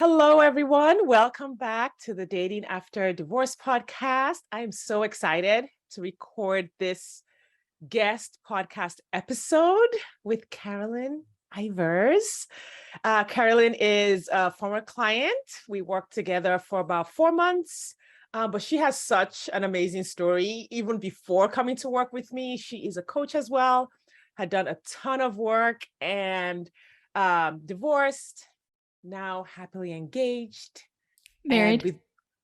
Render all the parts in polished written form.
Hello, everyone. Welcome back to the Dating After Divorce podcast. I am so excited to record this guest podcast episode with Karilyn Ivers. Karilyn is a former client. We worked together for about 4 months, but she has such an amazing story. Even before coming to work with me, she is a coach as well, had done a ton of work and divorced, now happily engaged and Married. with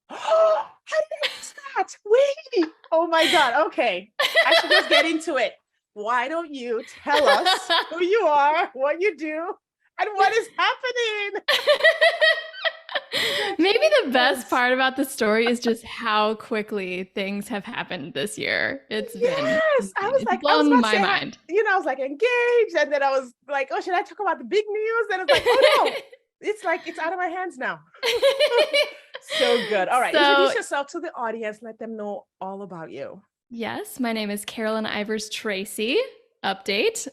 how did I miss that? Wait. Oh my God. Okay. I should just get into it. Why don't you tell us who you are, what you do, and what is happening? Maybe the best part about the story is just how quickly things have happened this year. It's Yes. I was blown about to my say, mind. I was like engaged, and then I was like, oh, should I talk about the big news? And it's like, oh no, it's like it's out of my hands now. So good. All right. Introduce yourself to the audience. Let them know all about you. Yes, my name is Karilyn Ivers Tracy. Update.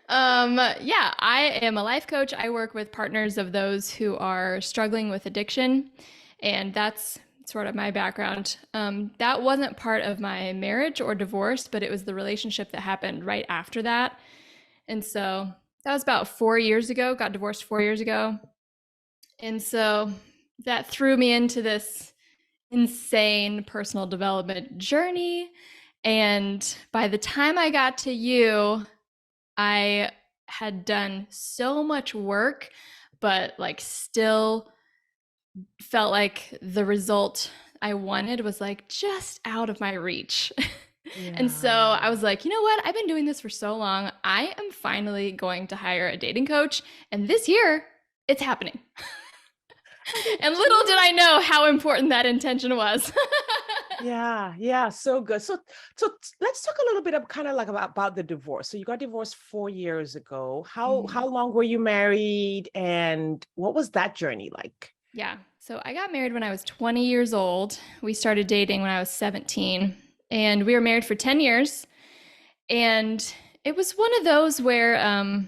I am a life coach. I work with partners of those who are struggling with addiction, and that's sort of my background. That wasn't part of my marriage or divorce, but it was the relationship that happened right after that. And so that was about 4 years ago, got divorced 4 years ago. And so that threw me into this insane personal development journey. And by the time I got to you, I had done so much work, but like still felt like the result I wanted was like just out of my reach. Yeah. And so I was like, you know what? I've been doing this for so long. I am finally going to hire a dating coach. And this year, it's happening. And little did I know how important that intention was. Yeah, so good. So let's talk a little bit of kind of like about the divorce. So you got divorced 4 years ago. How long were you married, and what was that journey like? Yeah. So I got married when I was 20 years old. We started dating when I was 17, and we were married for 10 years. And it was one of those where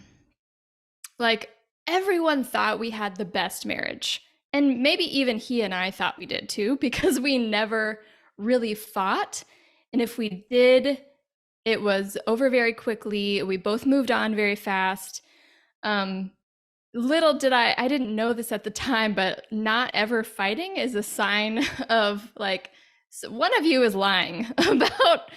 like everyone thought we had the best marriage. And maybe even he and I thought we did too, because we never really fought. And if we did, it was over very quickly. We both moved on very fast. Little did I didn't know this at the time, but not ever fighting is a sign of like, so one of you is lying about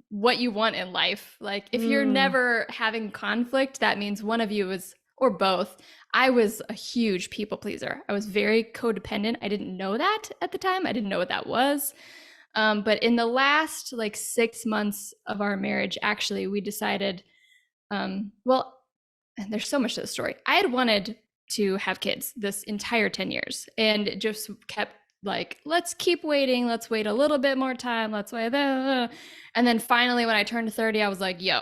what you want in life. Like if you're never having conflict, that means one of you is, or both. I was a huge people pleaser. I was very codependent. I didn't know that at the time. I didn't know what that was. But in the last like 6 months of our marriage, actually, we decided, well, and there's so much to the story. I had wanted to have kids this entire 10 years and it just kept like, let's keep waiting. Let's wait a little bit more time. Let's wait. And then finally, when I turned 30, I was like, yo,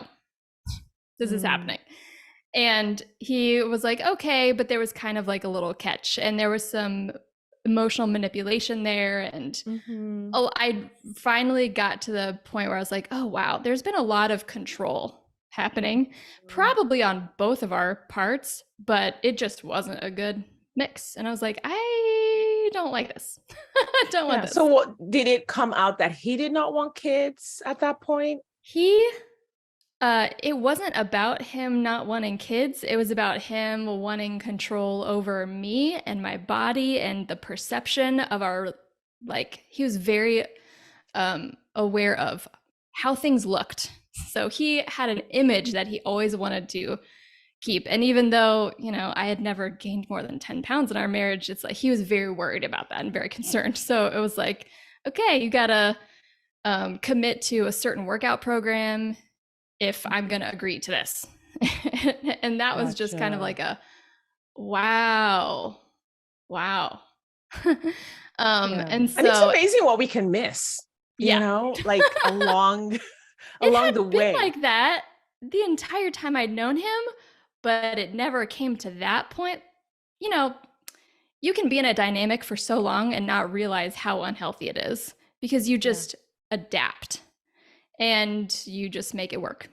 this is happening. And he was like, okay, but there was kind of like a little catch and there was some emotional manipulation there. And I finally got to the point where I was like, oh, wow, there's been a lot of control happening, probably on both of our parts, but it just wasn't a good mix. And I was like, I don't like this. I don't want this. So did it come out that he did not want kids at that point? It wasn't about him not wanting kids. It was about him wanting control over me and my body and the perception of our, like, he was very aware of how things looked. So he had an image that he always wanted to keep. And even though, I had never gained more than 10 pounds in our marriage, it's like he was very worried about that and very concerned. So it was like, okay, you gotta commit to a certain workout program if I'm going to agree to this. And that was just kind of like a, wow. And so, and it's amazing what we can miss, like along the way. Like that the entire time I'd known him, but it never came to that point. You can be in a dynamic for so long and not realize how unhealthy it is because you just adapt. And you just make it work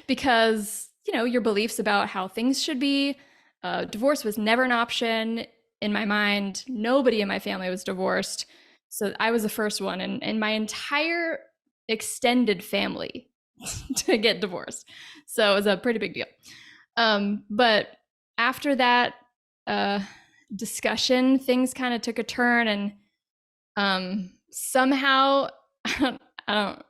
because, your beliefs about how things should be Divorce was never an option in my mind. Nobody in my family was divorced. So I was the first one in my entire extended family to get divorced. So it was a pretty big deal. But after that discussion, things kind of took a turn, and somehow, I don't,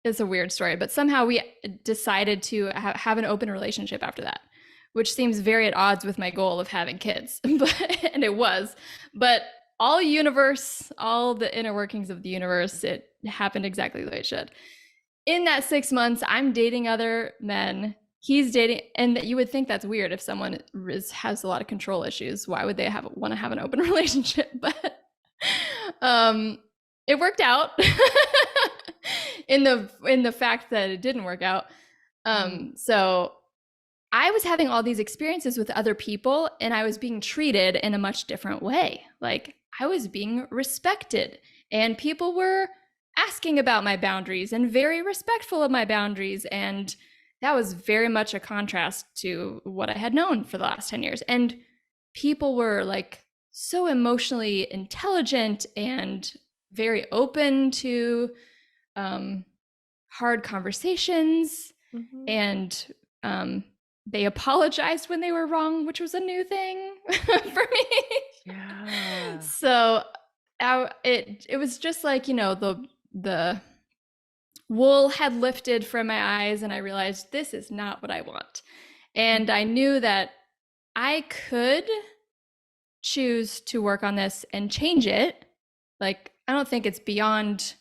it's a weird story, but somehow we decided to have an open relationship after that, which seems very at odds with my goal of having kids. And it was. But all the inner workings of the universe, it happened exactly the way it should. In that 6 months, I'm dating other men. He's dating, and you would think that's weird if someone has a lot of control issues. Why would they want to have an open relationship? But it worked out in the fact that it didn't work out. So I was having all these experiences with other people, and I was being treated in a much different way. Like, I was being respected, and people were asking about my boundaries and very respectful of my boundaries. And that was very much a contrast to what I had known for the last 10 years. And people were like so emotionally intelligent and very open to hard conversations. And they apologized when they were wrong, which was a new thing for me. Yeah. So it was just like, the wool had lifted from my eyes, and I realized this is not what I want. And I knew that I could choose to work on this and change it. Like, I don't think it's beyond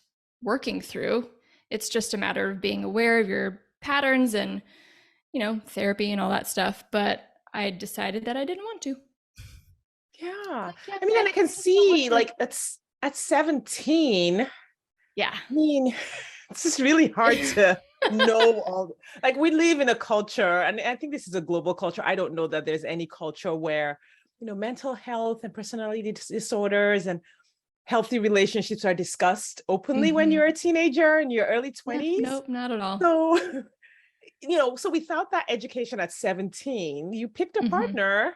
working through. It's just a matter of being aware of your patterns and, therapy and all that stuff. But I decided that I didn't want to. Yeah. I mean, and I can see, like, at 17. Yeah. I mean, it's just really hard to know all. Like, we live in a culture, and I think this is a global culture. I don't know that there's any culture where, mental health and personality disorders and healthy relationships are discussed openly when you're a teenager in your early 20s. Nope, not at all. So, so without that education at 17, you picked a partner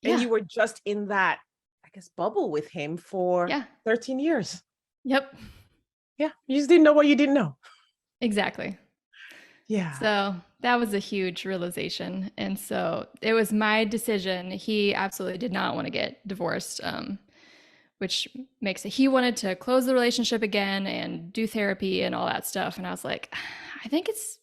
and you were just in that, I guess, bubble with him for 13 years. Yep. Yeah. You just didn't know what you didn't know. Exactly. Yeah. So that was a huge realization. And so it was my decision. He absolutely did not want to get divorced, which makes it, he wanted to close the relationship again and do therapy and all that stuff. And I was like, I think it's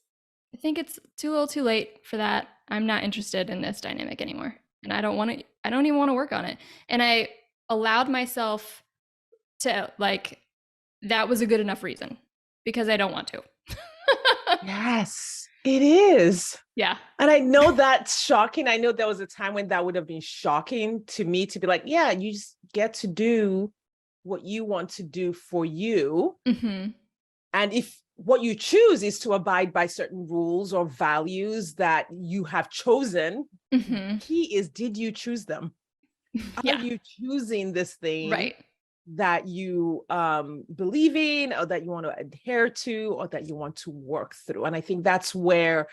too little too late for that. I'm not interested in this dynamic anymore. And I don't even want to work on it. And I allowed myself to, like, that was a good enough reason, because I don't want to. Yes, it is. Yeah. And I know that's shocking. I know there was a time when that would have been shocking to me, to be like, yeah, you just get to do what you want to do for you. And if what you choose is to abide by certain rules or values that you have chosen, the key is, did you choose them? Are you choosing this thing that you believe in, or that you want to adhere to, or that you want to work through? And I think that's where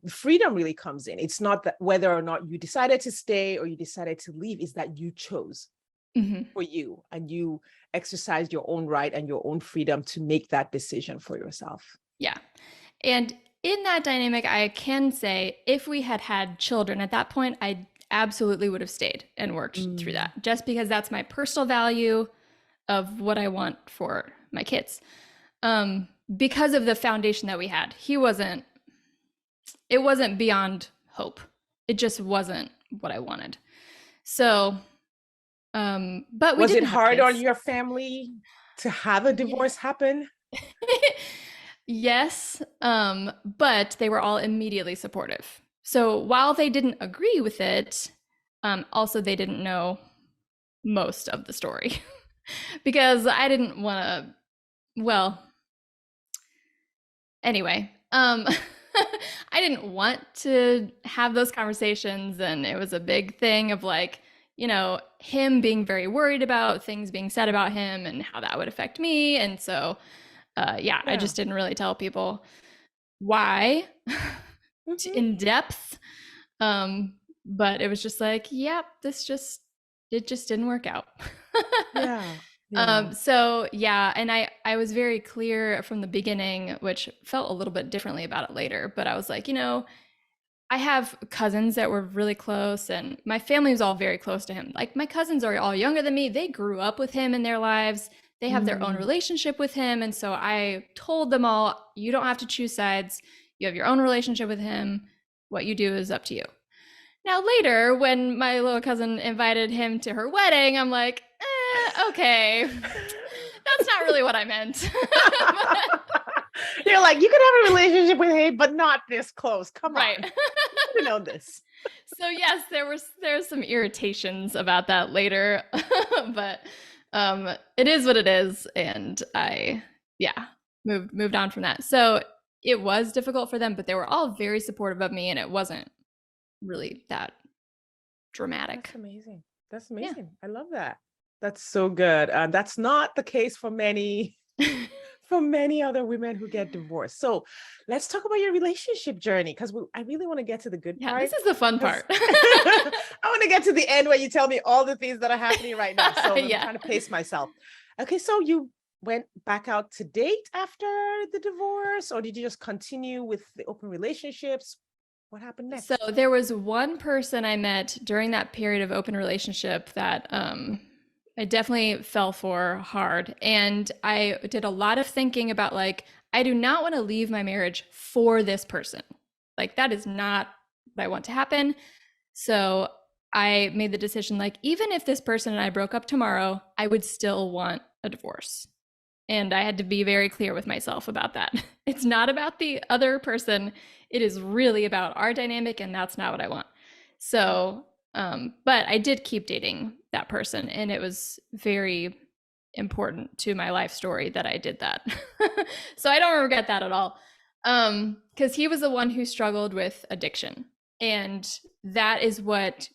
freedom really comes in. It's not that whether or not you decided to stay or you decided to leave, is that you chose for you, and you exercised your own right and your own freedom to make that decision for yourself. Yeah. And in that dynamic, I can say, if we had had children at that point, I absolutely would have stayed and worked through that, just because that's my personal value of what I want for my kids. Because of the foundation that we had, it wasn't beyond hope. It just wasn't what I wanted. So, but was it hard on your family to have a divorce happen? Yes. But they were all immediately supportive. So while they didn't agree with it, also they didn't know most of the story because I didn't want to, well, anyway, I didn't want to have those conversations. And it was a big thing of, like, him being very worried about things being said about him and how that would affect me. And so, I just didn't really tell people why in depth, But it was just like, yep, it just didn't work out. Yeah. Yeah. So yeah, and I was very clear from the beginning, which felt a little bit differently about it later, but I was like, I have cousins that were really close, and my family was all very close to him. Like, my cousins are all younger than me. They grew up with him in their lives. They have their own Mm. relationship with him. And so I told them all, you don't have to choose sides. You have your own relationship with him. What you do is up to you. Now, later, when my little cousin invited him to her wedding, I'm like, okay, that's not really what I meant. You're like, you could have a relationship with him, but not this close. Come Right. on. You know this. So yes, there's some irritations about that later, but it is what it is, and I moved on from that. So it was difficult for them, but they were all very supportive of me, and it wasn't really that dramatic. That's amazing. That's Yeah. amazing. I love that. That's so good. That's not the case for many for many other women who get divorced. So let's talk about your relationship journey, because I really want to get to the good Yeah, part. this is the fun part. I want to get to the end where you tell me all the things that are happening right now. So I'm Yeah. trying to pace myself. Okay, so you went back out to date after the divorce, or did you just continue with the open relationships? What happened next? So there was one person I met during that period of open relationship that I definitely fell for hard. And I did a lot of thinking about, like, I do not want to leave my marriage for this person. Like, that is not what I want to happen. So I made the decision, like, even if this person and I broke up tomorrow, I would still want a divorce. And I had to be very clear with myself about that. It's not about the other person. It is really about our dynamic, and that's not what I want. So, but I did keep dating that person, and it was very important to my life story that I did that. So I don't regret that at all. Because he was the one who struggled with addiction. And that is what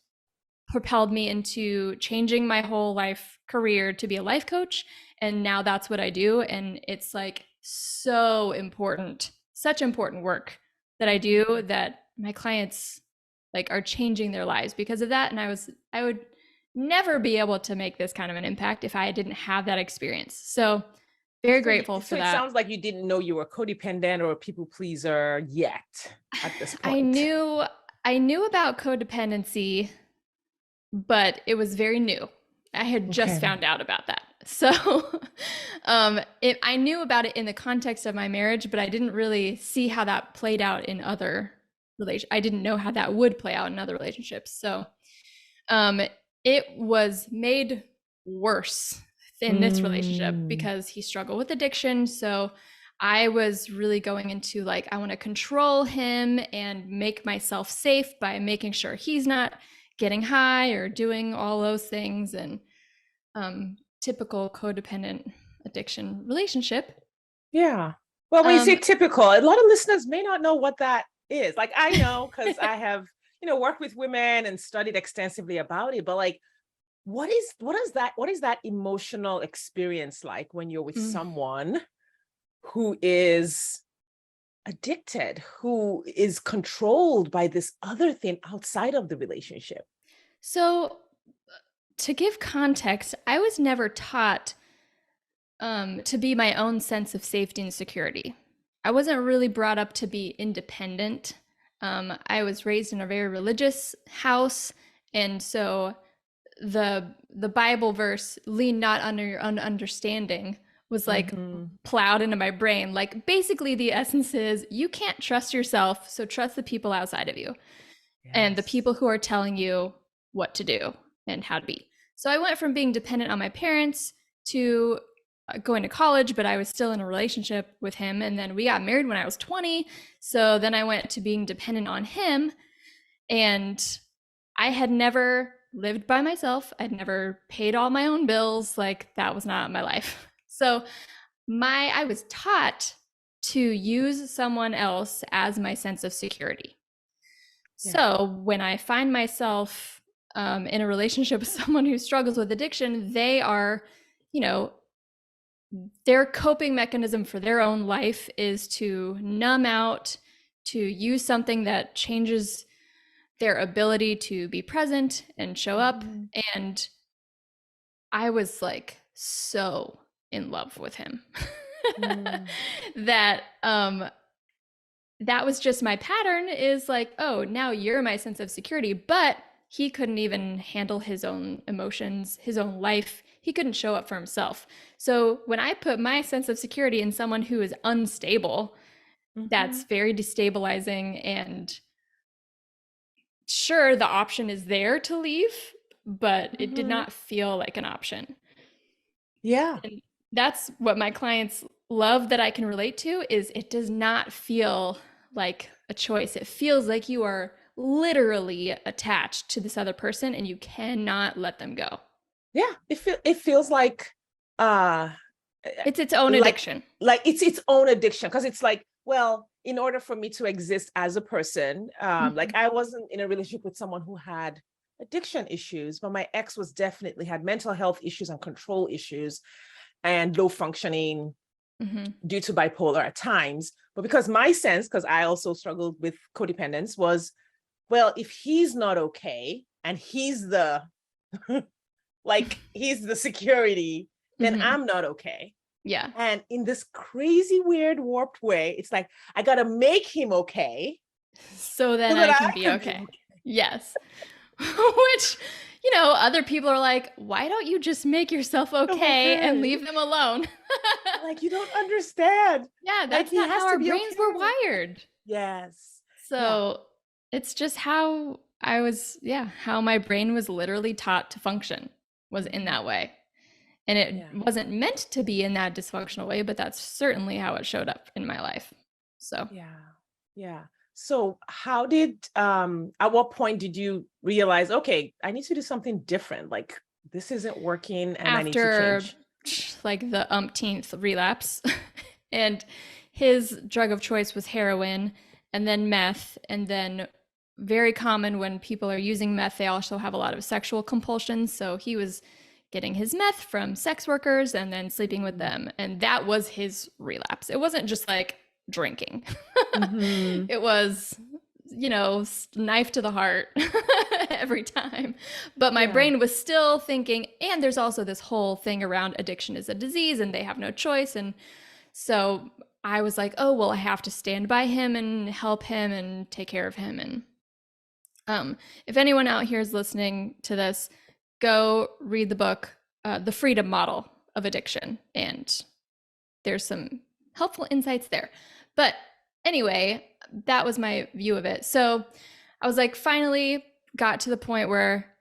propelled me into changing my whole life career to be a life coach. And now that's what I do. And it's like so important, such important work that I do, that my clients like are changing their lives because of that. And I would never be able to make this kind of an impact if I didn't have that experience. So very grateful for that. So it sounds like you didn't know you were codependent or a people pleaser yet at this point. I knew about codependency, but it was very new. I had just found out about that. So I knew about it in the context of my marriage, but I didn't really see how that played out in other relationships. I didn't know how that would play out in other relationships. So it was made worse in this relationship because he struggled with addiction. So I was really going into, like, I want to control him and make myself safe by making sure he's not getting high or doing all those things. And typical codependent addiction relationship. Yeah. Well, when you say typical, a lot of listeners may not know what that is. Like, I know because I have, worked with women and studied extensively about it, but like, what is that emotional experience like when you're with someone who is addicted, who is controlled by this other thing outside of the relationship? So to give context, I was never taught to be my own sense of safety and security. I wasn't really brought up to be independent. I was raised in a very religious house, and so the Bible verse, lean not under your own understanding, was like plowed into my brain. Like, basically the essence is, you can't trust yourself, so trust the people outside of you. Yes. And the people who are telling you what to do and how to be. So I went from being dependent on my parents to going to college, but I was still in a relationship with him. And then we got married when I was 20. So then I went to being dependent on him. And I had never lived by myself. I'd never paid all my own bills. Like, that was not my life. So I was taught to use someone else as my sense of security. Yeah. So when I find myself in a relationship with someone who struggles with addiction, they are, their coping mechanism for their own life is to numb out, to use something that changes their ability to be present and show up. Mhm. And I was like so in love with him Mm. that that was just my pattern, is like, oh, now you're my sense of security. But he couldn't even handle his own emotions, his own life. He couldn't show up for himself. So when I put my sense of security in someone who is unstable, that's Mhm. very destabilizing. And sure, the option is there to leave, but it did Mhm. not feel like an option. Yeah. And that's what my clients love that I can relate to, is it does not feel like a choice. It feels like you are literally attached to this other person and you cannot let them go. Yeah. It feels uh It's its own like addiction. it's its own addiction, because it's like, well, in order for me to exist as a person, like Mhm. I wasn't in a relationship with someone who had addiction issues, but my ex was definitely had mental health issues and control issues and low functioning Mhm. due to bipolar at times. But because my sense, because I also struggled with codependence, was, well, if he's not okay and he's the like he's the security, then Mhm. I'm not okay. Yeah. And in this crazy, weird, warped way, it's like, I got to make him okay So then so that I can I be can be okay. okay. Yes. Which, other people are like, why don't you just make yourself I'm okay and okay. leave them alone? Like, you don't understand. Yeah, Like, that's he not has how to our be brains were okay. wired. Yes. Yeah. So it's just how I was, yeah, how my brain was literally taught to function, was in Mhm. that way. And it Yeah. wasn't meant to be in that dysfunctional way, but that's certainly how it showed up in my life. So Yeah. Yeah. So how did at what point did you realize, okay, I need to do something different? Like, this isn't working and I need to after change. like the umpteenth relapse, and his drug of choice was heroin and then meth. And then, very common when people are using meth, they also have a lot of sexual compulsions. So he was getting his meth from sex workers and then sleeping with Mm. them. And that was his relapse. It wasn't just like drinking, Mhm. it was, knife to the heart every time. But my Yeah. brain was still thinking, and there's also this whole thing around addiction is a disease and they have no choice. And so I was like, oh, well, I have to stand by him and help him and take care of him. And if anyone out here is listening to this, go read the book, The Freedom Model of Addiction. And there's some helpful insights there. But anyway, that was my view of it. So I was like, finally got to the point where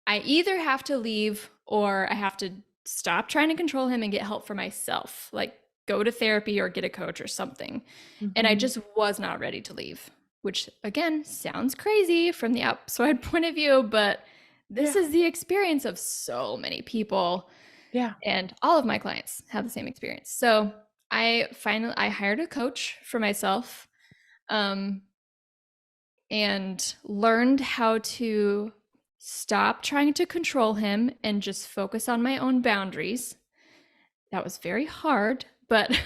I either have to leave or I have to stop trying to control him and get help for myself, like go to therapy or get a coach or something. And I Mhm. just was not ready to leave, which again sounds crazy from the outside point of view, but this Yeah. is the experience of so many people, Yeah. and all of my clients have the same experience. So I hired a coach for myself, um, and learned how to stop trying to control him and just focus on my own boundaries. That was very hard, but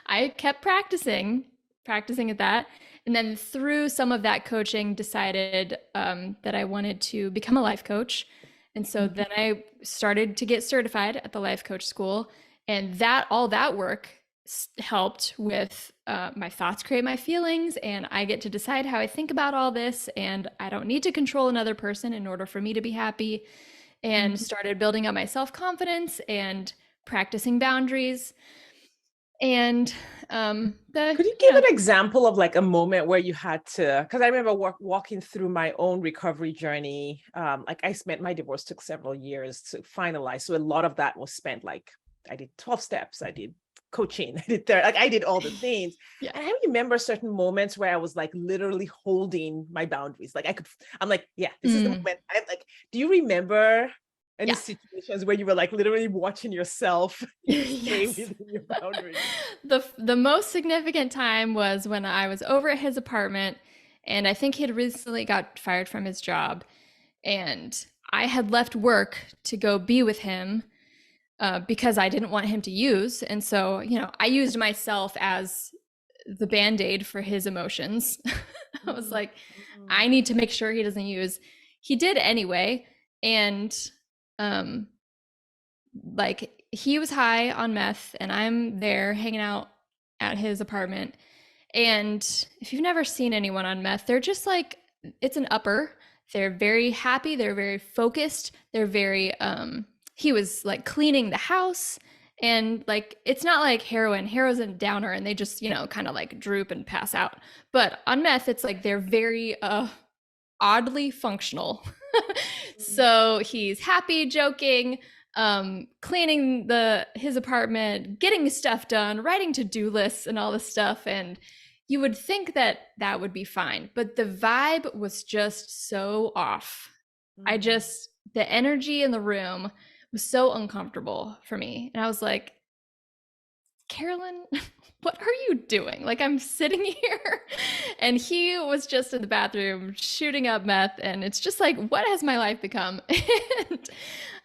I kept practicing at that. And then through some of that coaching, decided that I wanted to become a life coach. And so Mhm. then I started to get certified at the life coach school. And that all that work helped with my thoughts create my feelings. And I get to decide how I think about all this. And I don't need to control another person in order for me to be happy. And Mhm. started building up my self confidence and practicing boundaries. And the Could you give an example of like a moment where you had to, because I remember walking through my own recovery journey. Like I spent, my divorce took several years to finalize. So a lot of that was spent like, I did 12 steps, I did coaching, I did therapy, like I did all the things. yeah. And I remember certain moments where I was like literally holding my boundaries. Like I'm like, yeah, this is the Mm, moment. I like, do you remember any yeah. situations where you were like literally watching yourself stay Yes. within your boundaries? The most significant time was when I was over at his apartment, and I think he had recently got fired from his job, and I had left work to go be with him because I didn't want him to use. And so, I used myself as the Band-Aid for his emotions. I was like, Mm-hmm. I need to make sure he doesn't use. He did anyway. And like he was high on meth and I'm there hanging out at his apartment. And if you've never seen anyone on meth, they're just like, it's an upper. They're very happy. They're very focused. They're very, he was like cleaning the house. And like, it's not like heroin. Heroin's a downer and they just, you know, kind of like droop and pass out. But on meth, it's like they're very oddly functional. So he's happy, joking, cleaning his apartment, getting stuff done, writing to-do lists and all this stuff. And you would think that that would be fine, but the vibe was just so off. The energy in the room was so uncomfortable for me. And I was like, Karilyn, what are you doing? Like, I'm sitting here and he was just in the bathroom shooting up meth. And it's just like, what has my life become?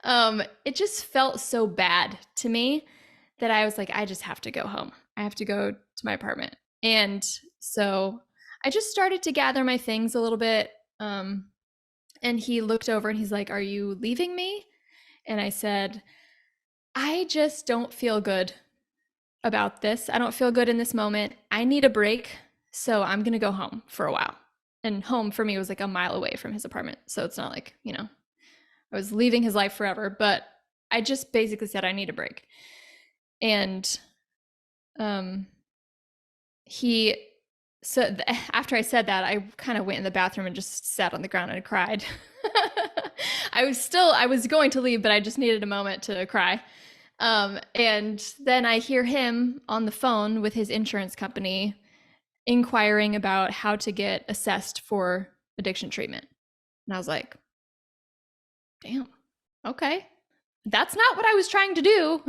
And it just felt so bad to me that I was like, I just have to go home. I have to go to my apartment. And so I just started to gather my things a little bit. And he looked over and he's like, are you leaving me? And I said, I just don't feel good about this. I don't feel good in this moment. I need a break. So I'm going to go home for a while. And home for me was like a mile away from his apartment. So it's not like, you know, I was leaving his life forever, but I just basically said, I need a break. And after I said that, I kind of went in the bathroom and just sat on the ground and cried. I was going to leave, but I just needed a moment to cry. And then I hear him on the phone with his insurance company inquiring about how to get assessed for addiction treatment. And I was like, damn, okay. That's not what I was trying to do.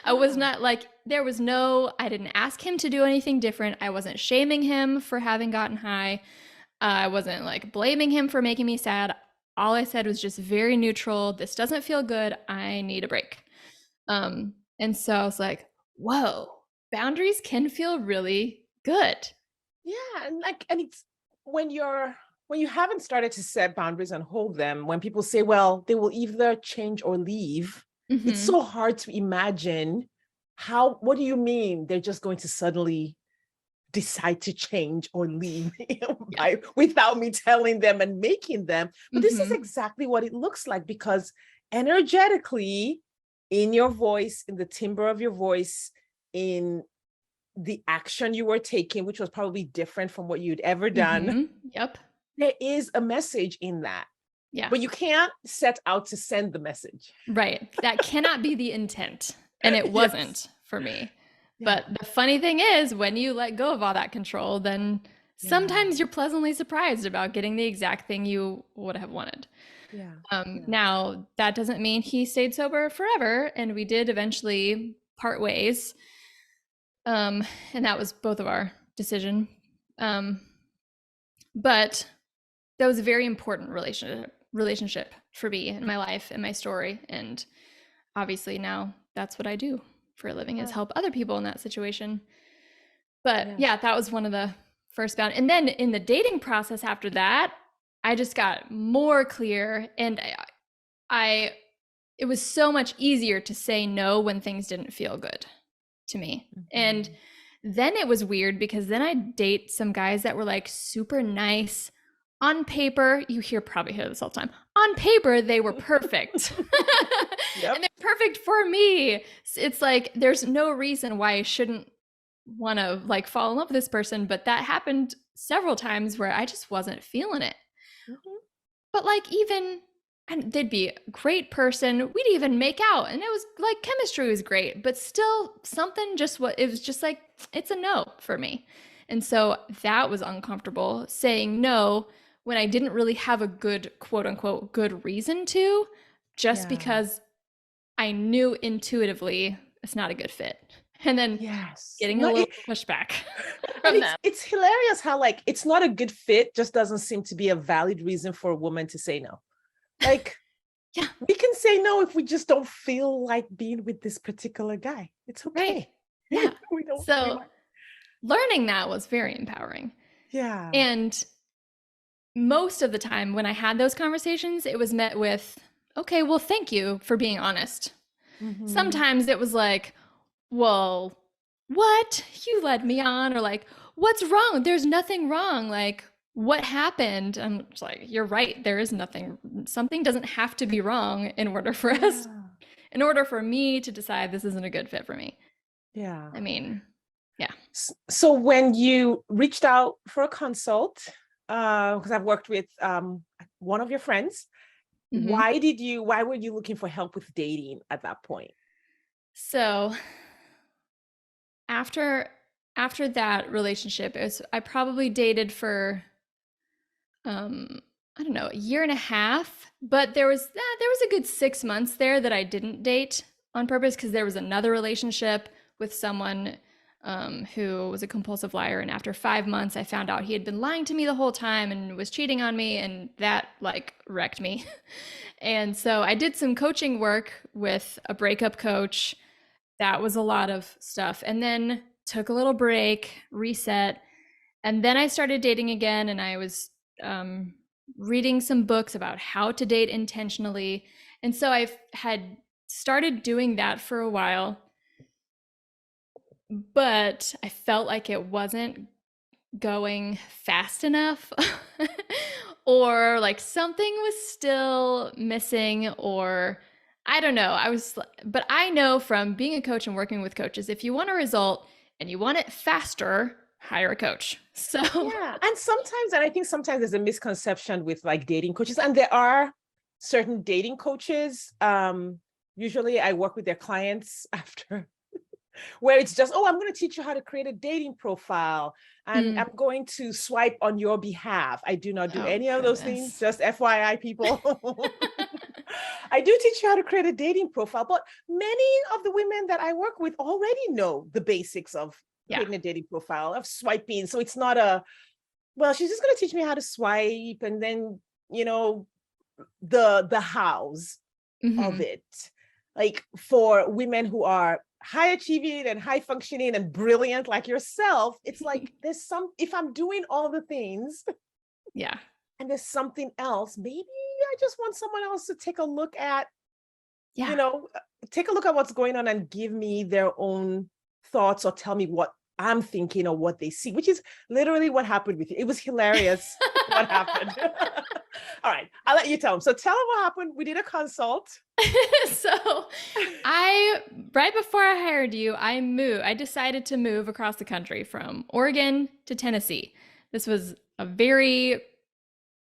I was not like, I didn't ask him to do anything different. I wasn't shaming him for having gotten high. I wasn't like blaming him for making me sad. All I said was just very neutral. This doesn't feel good. I need a break. And so I was like, whoa, boundaries can feel really good. Yeah. And it's when you haven't started to set boundaries and hold them, when people say, well, they will either change or leave, it's so hard to imagine what do you mean they're just going to suddenly decide to change or leave without me telling them and making them. But this is exactly what it looks like, because energetically, in your voice, in the timbre of your voice, in the action you were taking, which was probably different from what you'd ever done. Yep. There is a message in that. Yeah. But you can't set out to send the message. Right. That cannot be the intent. And it wasn't for me. Yeah. But the funny thing is, when you let go of all that control, then sometimes you're pleasantly surprised about getting the exact thing you would have wanted. Now, that doesn't mean he stayed sober forever. And we did eventually part ways. And that was both of our decision. But that was a very important relationship for me in my life and my story. And obviously now that's what I do for a living, is help other people in that situation. But yeah, that was one of the first bound. And then in the dating process after that, I just got more clear, and it was so much easier to say no when things didn't feel good to me. And then it was weird, because then I'd date some guys that were like super nice. On paper, probably hear this all the time. On paper, they were perfect. And they're perfect for me. It's like, there's no reason why I shouldn't want to like fall in love with this person. But that happened several times where I just wasn't feeling it. But like, and they'd be a great person. We'd even make out, and it was like, chemistry was great, but still something it was just like, it's a no for me. And so that was uncomfortable, saying no when I didn't really have a good, quote unquote, good reason to, just because I knew intuitively it's not a good fit. And then getting a little pushback from them. It's hilarious how like, it's not a good fit just doesn't seem to be a valid reason for a woman to say no. Like, we can say no if we just don't feel like being with this particular guy. It's okay. Right. Yeah. We don't. learning that was very empowering. Yeah. And most of the time when I had those conversations, it was met with, okay, well, thank you for being honest. Mhm. Sometimes it was like, well, what? You led me on, or like, what's wrong? There's nothing wrong. Like, what happened? I'm just like, you're right. There is nothing. Something doesn't have to be wrong in order for us, Yeah. in order for me to decide this isn't a good fit for me. Yeah. I mean, yeah. So when you reached out for a consult, because I've worked with one of your friends, Hmm. why were you looking for help with dating at that point? So after after that relationship, I probably dated for um I don't know, a year and a half, but there was a good 6 months there that I didn't date on purpose because there was another relationship with someone who was a compulsive liar, and after 5 months I found out he had been lying to me the whole time and was cheating on me, and that like wrecked me. And so I did some coaching work with a breakup coach. That was a lot of stuff, and then took a little break, reset, and then I started dating again, and I was um, reading some books about how to date intentionally. And so I had started doing that for a while, but I felt like it wasn't going fast enough, or like something was still missing, or I don't know. But I know from being a coach and working with coaches, if you want a result and you want it faster, hire a coach. So, Yeah. And I think sometimes there's a misconception with like dating coaches, and there are certain dating coaches. Usually I work with their clients after where it's just, oh, I'm going to teach you how to create a dating profile and mm, I'm going to swipe on your behalf. I do not do oh, any of those things, goodness. just FYI, people. I do teach you how to create a dating profile, but many of the women that I work with already know the basics of Yeah. creating a dating profile, of swiping. So it's not a, well, she's just going to teach me how to swipe and then, you know, the hows of Hmm. it. Like for women who are high achieving and high functioning and brilliant like yourself, it's like there's some, if I'm doing all the things Yeah. and there's something else, maybe I just want someone else to take a look at, you Yeah. know, take a look at what's going on and give me their own thoughts or tell me what I'm thinking or what they see, which is literally what happened with you. It was hilarious what happened. All right, I'll let you tell them. So tell them what happened. We did a consult. So I right before I hired you, I decided to move across the country from Oregon to Tennessee. This was a very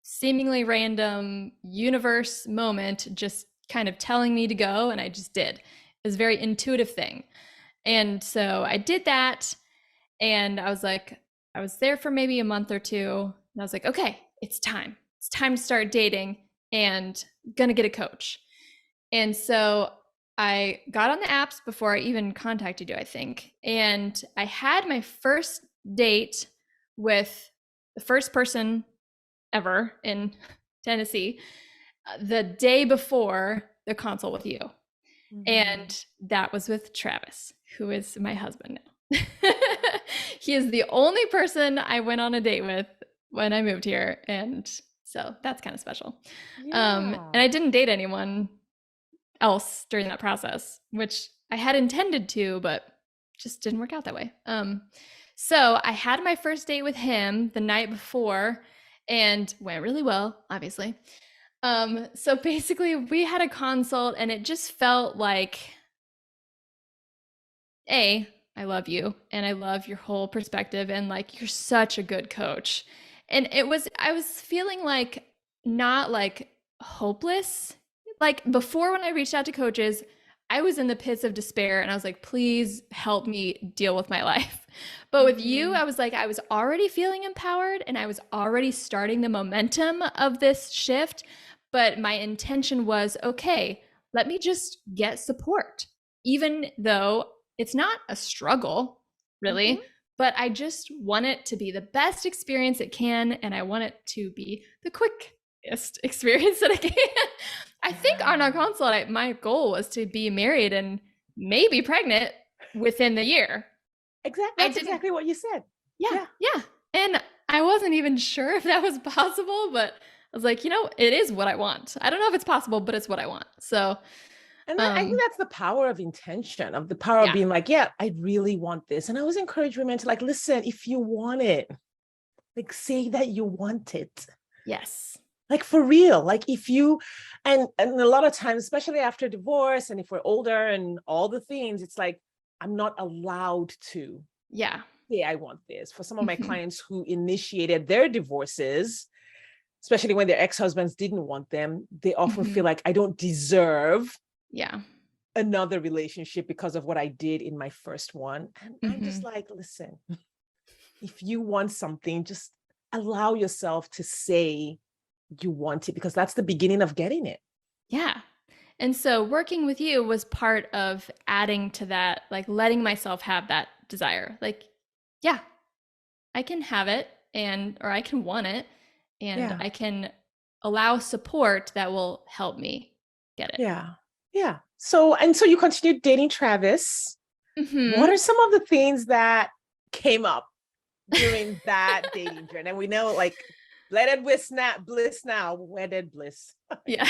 seemingly random universe moment just kind of telling me to go, and I just did. It was a very intuitive thing. And so I did that, and I was there for maybe a month or two, and I was like, okay, it's time. It's time to start dating and gonna get a coach. And so I got on the apps before I even contacted you, I think. And I had my first date with the first person ever in Tennessee the day before the consult with you. Mhm. And that was with Travis, who is my husband now. He is the only person I went on a date with when I moved here. And so that's kind of special. And Yeah. I didn't date anyone else during that process, which I had intended to, but just didn't work out that way. So I had my first date with him the night before and went really well, obviously. So basically, we had a consult, and it just felt like, A, I love you, and I love your whole perspective, and like, you're such a good coach. And I was feeling like not like hopeless. Like before, when I reached out to coaches, I was in the pits of despair and I was like, please help me deal with my life. But with you, Mhm. I was like, I was already feeling empowered and I was already starting the momentum of this shift. But my intention was, okay, let me just get support, even though it's not a struggle, Mhm. really, but I just want it to be the best experience it can. And I want it to be the quickest experience that I can. I think on our Yeah. consult, my goal was to be married and maybe pregnant within the year. Exactly. I That's didn't. exactly what you said. Yeah. And I wasn't even sure if that was possible, but I was like, it is what I want. I don't know if it's possible, but it's what I want. So, And I think that's the power of intention, of the power of yeah. being like, yeah, I really want this. And I always encourage women to like, listen, if you want it, like say that you want it. Yes. Like for real, like if you, and a lot of times, especially after divorce, and if we're older and all the things, it's like, I'm not allowed to Yeah. say I want this. For some of my clients who initiated their divorces, especially when their ex-husbands didn't want them, they often feel like I don't deserve another relationship because of what I did in my first one. And I'm just like, listen, if you want something, just allow yourself to say you want it, because that's the beginning of getting it. Yeah. And so working with you was part of adding to that, like letting myself have that desire. Like, yeah, I can have it or I can want it, and I can allow support that will help me get it. Yeah. So you continued dating Travis. What are some of the things that came up during that dating journey? And we know, like, wedded bliss now, wedded bliss. Yeah.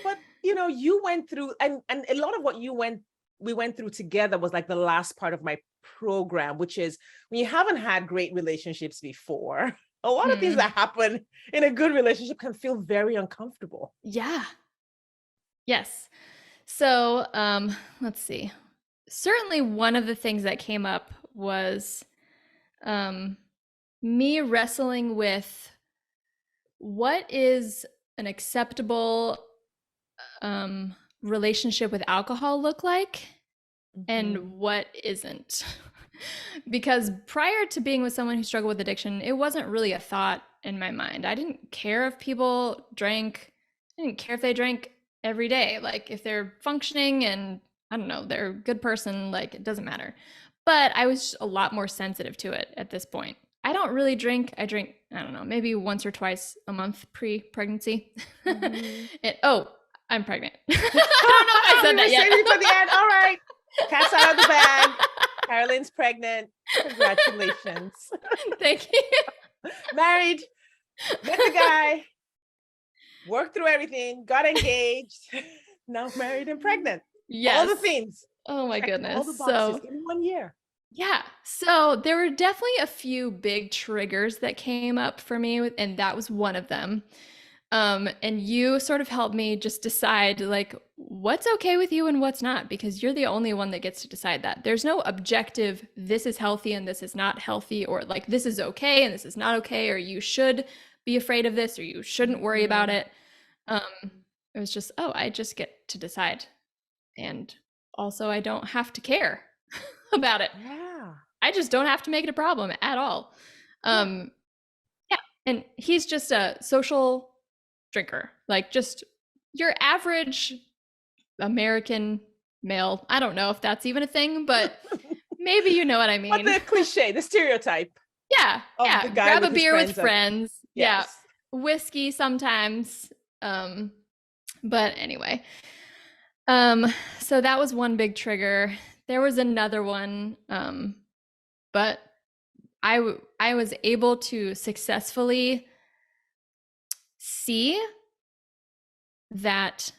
But you went through, and a lot of what we went through together was like the last part of my program, which is when you haven't had great relationships before, a lot of things that happen in a good relationship can feel very uncomfortable. Yeah. Yes. So, let's see. Certainly one of the things that came up was me wrestling with what is an acceptable relationship with alcohol look like and what isn't. Because prior to being with someone who struggled with addiction, it wasn't really a thought in my mind. I didn't care if people drank. I didn't care if they drank every day. Like if they're functioning and I don't know, they're a good person, like it doesn't matter. But I was a lot more sensitive to it at this point. I don't really drink. I drink, I don't know, maybe once or twice a month pre-pregnancy. I'm pregnant. I don't know if I said that yet. For the end. All right. Cat's out of the bag. Karilyn's pregnant. Congratulations. Thank you. Married, met the guy, worked through everything, got engaged, now married and pregnant. Yes. All the things. Oh my goodness. All the boxes in 1 year. Yeah. So there were definitely a few big triggers that came up for me, and that was one of them. And you sort of helped me just decide like what's okay with you and what's not, because you're the only one that gets to decide that. There's no objective, this is healthy and this is not healthy, or like this is okay and this is not okay, or you should be afraid of this or you shouldn't worry about it. It was just, I just get to decide. And also I don't have to care about it. Yeah. I just don't have to make it a problem at all. Yeah. And he's just a social drinker, like just your average American male. I don't know if that's even a thing, but maybe you know what I mean. But the cliche, the stereotype. Yeah. Grab a beer with friends. Yes. Yeah. Whiskey sometimes. But anyway. So that was one big trigger. There was another one. But I was able to successfully see that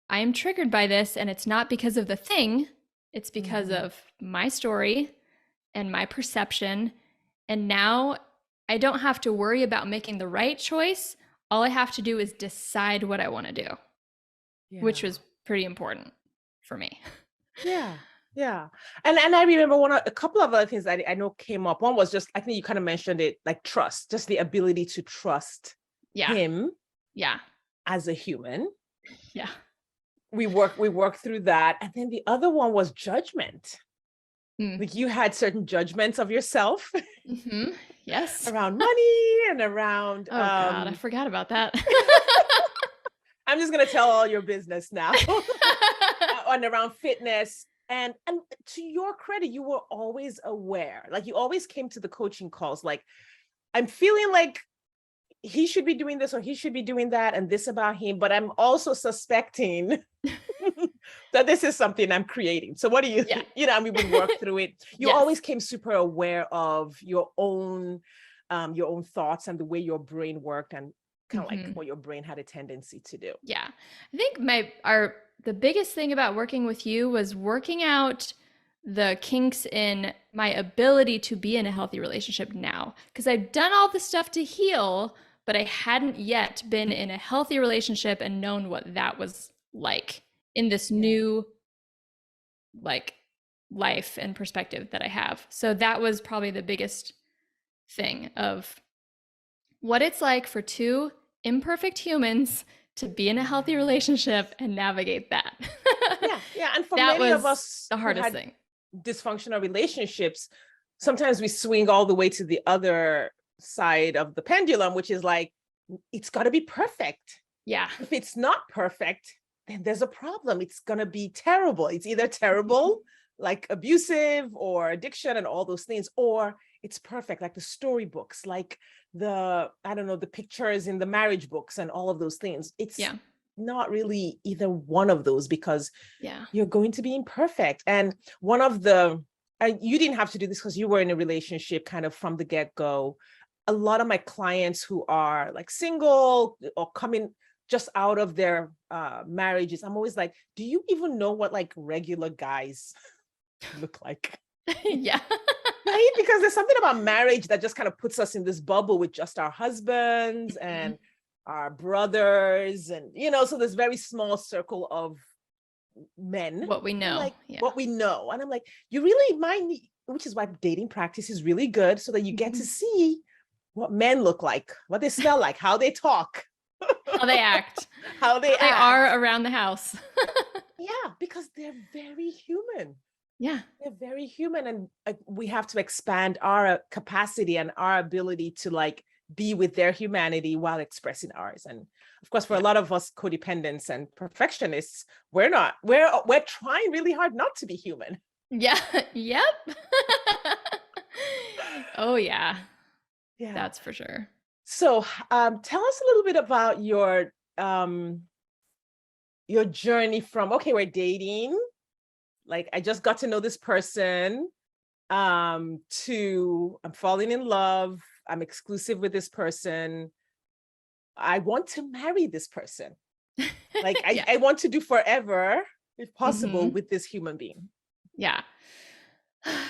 I am triggered by this, and it's not because of the thing, it's because of my story and my perception. And now I don't have to worry about making the right choice. All I have to do is decide what I want to do, which was pretty important for me. Yeah. And I remember a couple of other things that I know came up. One was just, I think you kind of mentioned it, like trust, just the ability to trust him as a human. Yeah. We work through that. And then the other one was judgment. Like you had certain judgments of yourself. Yes. Around money and around. Oh God, I forgot about that. I'm just going to tell all your business now. And around fitness. And to your credit, you were always aware. Like you always came to the coaching calls like, I'm feeling like he should be doing this or he should be doing that and this about him, but I'm also suspecting that this is something I'm creating. So what do you think? You know, and we would work through it. You always came super aware of your own thoughts and the way your brain worked and kind of like what your brain had a tendency to do. Yeah. I think the biggest thing about working with you was working out the kinks in my ability to be in a healthy relationship now. Because I've done all the stuff to heal, but I hadn't yet been in a healthy relationship and known what that was like in this new like life and perspective that I have. So that was probably the biggest thing of what it's like for two imperfect humans to be in a healthy relationship and navigate that. Yeah. And for many of us, the hardest thing. Dysfunctional relationships, sometimes we swing all the way to the other side of the pendulum, which is like, it's got to be perfect. Yeah. If it's not perfect, then there's a problem. It's going to be terrible. It's either terrible, like abusive or addiction and all those things, or it's perfect, like the storybooks, like the pictures in the marriage books and all of those things. It's not really either one of those, because you're going to be imperfect. And one of the, you didn't have to do this because you were in a relationship kind of from the get-go. A lot of my clients who are like single or coming just out of their marriages, I'm always like, do you even know what like regular guys look like? Right? Because there's something about marriage that just kind of puts us in this bubble with just our husbands and our brothers, and so this very small circle of men, what we know, what we know. And I'm like, you really might need, which is why dating practice is really good, so that you get to see what men look like, what they smell like, how they talk, how they act, how they are around the house. Because they're very human. They're very human, and we have to expand our capacity and our ability to like be with their humanity while expressing ours. And of course, for a lot of us codependents and perfectionists, we're trying really hard not to be human. Yep. Oh yeah, that's for sure. So tell us a little bit about your journey from, okay, we're dating, like I just got to know this person, to I'm falling in love, I'm exclusive with this person, I want to marry this person. Like I want to do forever, if possible, with this human being.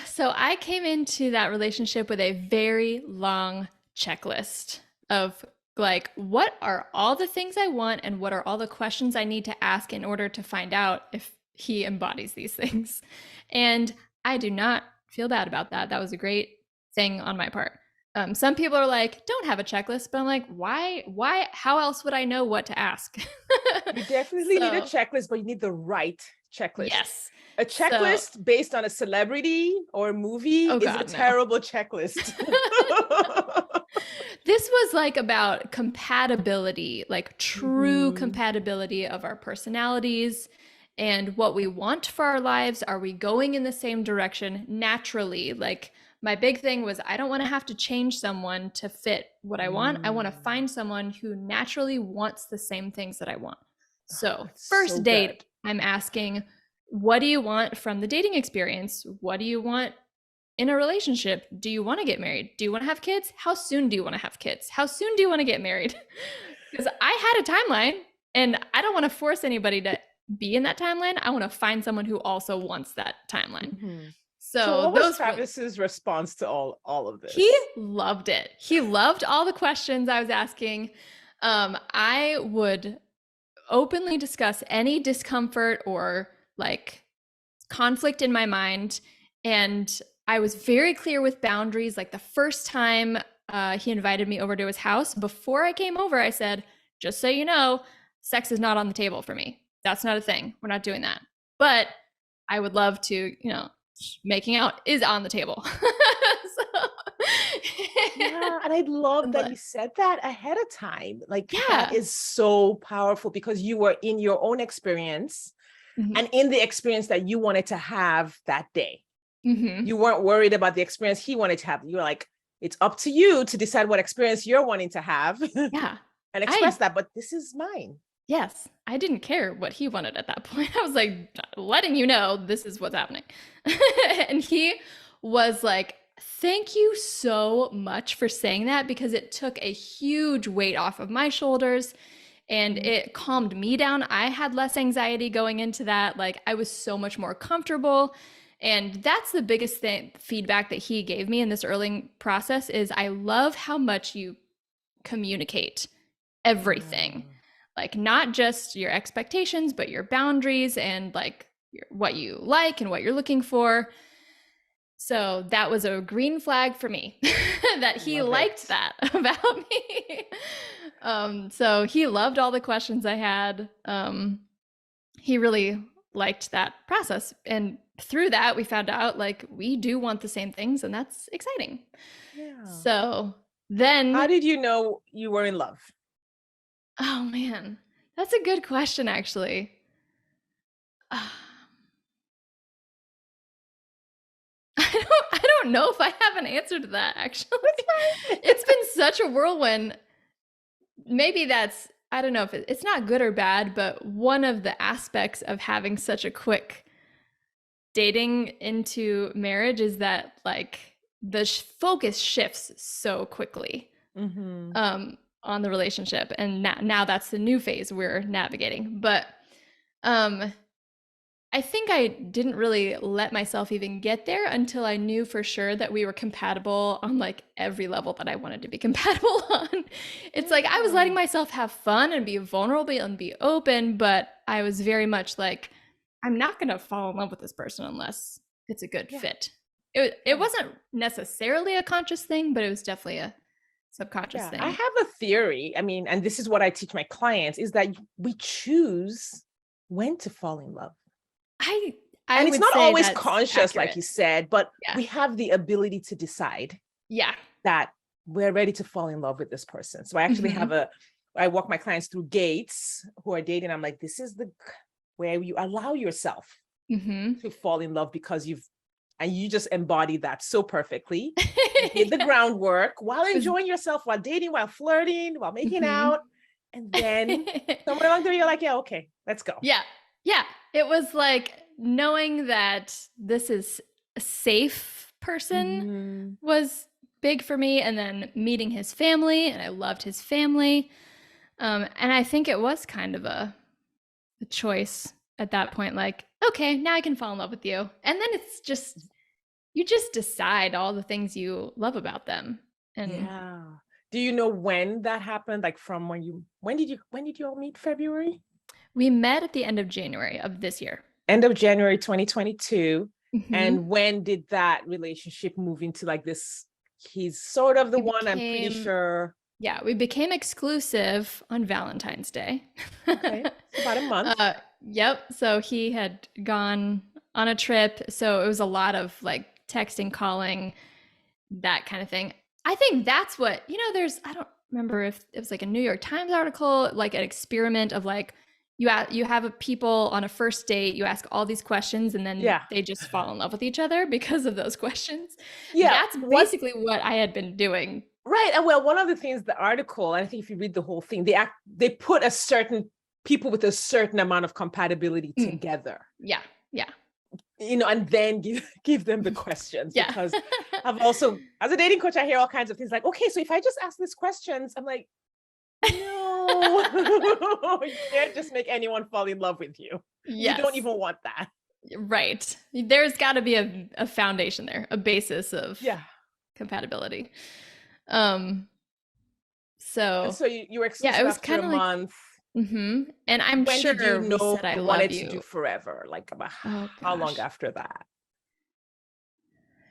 So I came into that relationship with a very long checklist of like, what are all the things I want and what are all the questions I need to ask in order to find out if he embodies these things. And I do not feel bad about that. That was a great thing on my part. Some people are like, don't have a checklist, but I'm like, why, how else would I know what to ask? You definitely need a checklist, but you need the right checklist. Yes. A checklist based on a celebrity or a movie is a terrible checklist. This was like about compatibility, like true compatibility of our personalities and what we want for our lives. Are we going in the same direction naturally? Like my big thing was, I don't want to have to change someone to fit what I want. I want to find someone who naturally wants the same things that I want. So first date, I'm asking, what do you want from the dating experience? What do you want in a relationship? Do you want to get married? Do you want to have kids? How soon do you want to have kids? How soon do you want to get married? Because I had a timeline and I don't want to force anybody to be in that timeline. I want to find someone who also wants that timeline. So what was Travis's response to all of this? He loved it. He loved all the questions I was asking. I would openly discuss any discomfort or like conflict in my mind. And I was very clear with boundaries. Like the first time he invited me over to his house, before I came over, I said, just so you know, sex is not on the table for me. That's not a thing. We're not doing that. But I would love to, making out is on the table. And I love that you said that ahead of time. Like that is so powerful, because you were in your own experience and in the experience that you wanted to have that day. You weren't worried about the experience he wanted to have. You were like, it's up to you to decide what experience you're wanting to have and express that, but this is mine. Yes, I didn't care what he wanted at that point. I was like, letting you know this is what's happening. And he was like, thank you so much for saying that, because it took a huge weight off of my shoulders and it calmed me down. I had less anxiety going into that. Like, I was so much more comfortable. And that's the biggest thing, feedback that he gave me in this early process is, I love how much you communicate everything. Like, not just your expectations, but your boundaries and like what you like and what you're looking for. So that was a green flag for me that he liked that about me. So he loved all the questions I had. He really liked that process. And through that, we found out like we do want the same things, and that's exciting. Yeah. So then, how did you know you were in love? oh man, that's a good question, actually. I don't know if I have an answer to that, actually. It's been such a whirlwind. Maybe that's, I don't know if it's not good or bad, but one of the aspects of having such a quick dating into marriage is that like the focus shifts so quickly on the relationship. And now that's the new phase we're navigating. But I think I didn't really let myself even get there until I knew for sure that we were compatible on like every level that I wanted to be compatible on. It's like I was letting myself have fun and be vulnerable and be open, but I was very much like, I'm not going to fall in love with this person unless it's a good fit. It wasn't necessarily a conscious thing, but it was definitely a subconscious thing. I have a theory. I mean, and this is what I teach my clients, is that we choose when to fall in love. And it's not always conscious, accurate. Like you said, but we have the ability to decide that we're ready to fall in love with this person. So I actually I walk my clients through gates who are dating. I'm like, this is where you allow yourself to fall in love, because you just embody that so perfectly. You did the groundwork while enjoying yourself, while dating, while flirting, while making out. And then somewhere along there, you're like, yeah, okay, let's go. Yeah. It was like knowing that this is a safe person was big for me. And then meeting his family, and I loved his family. And I think it was kind of a choice at that point, like, okay, now I can fall in love with you. And then it's just, you just decide all the things you love about them. And do you know when that happened? Like from when did you all meet? February? We met at the end of January of this year. End of January 2022. And when did that relationship move into like this? He's sort of the one, I'm pretty sure. Yeah, we became exclusive on Valentine's Day. Okay, it's about a month. Yep. So he had gone on a trip. So it was a lot of like texting, calling, that kind of thing. I think that's what, I don't remember if it was like a New York Times article, like an experiment of like, you have people on a first date, you ask all these questions, and then they just fall in love with each other because of those questions. That's basically what I had been doing. Right. And well, one of the things, the article, and I think if you read the whole thing, they put a certain people with a certain amount of compatibility together. Yeah. And then give them the questions. Because I've also, as a dating coach, I hear all kinds of things like, okay, so if I just ask these questions, I'm like, no, you can't just make anyone fall in love with you. You don't even want that. Right. There's got to be a foundation there, a basis of compatibility. So you were exclusive it was after a month. And I'm when sure did you know we said I wanted love you to do forever? Like about how long after that?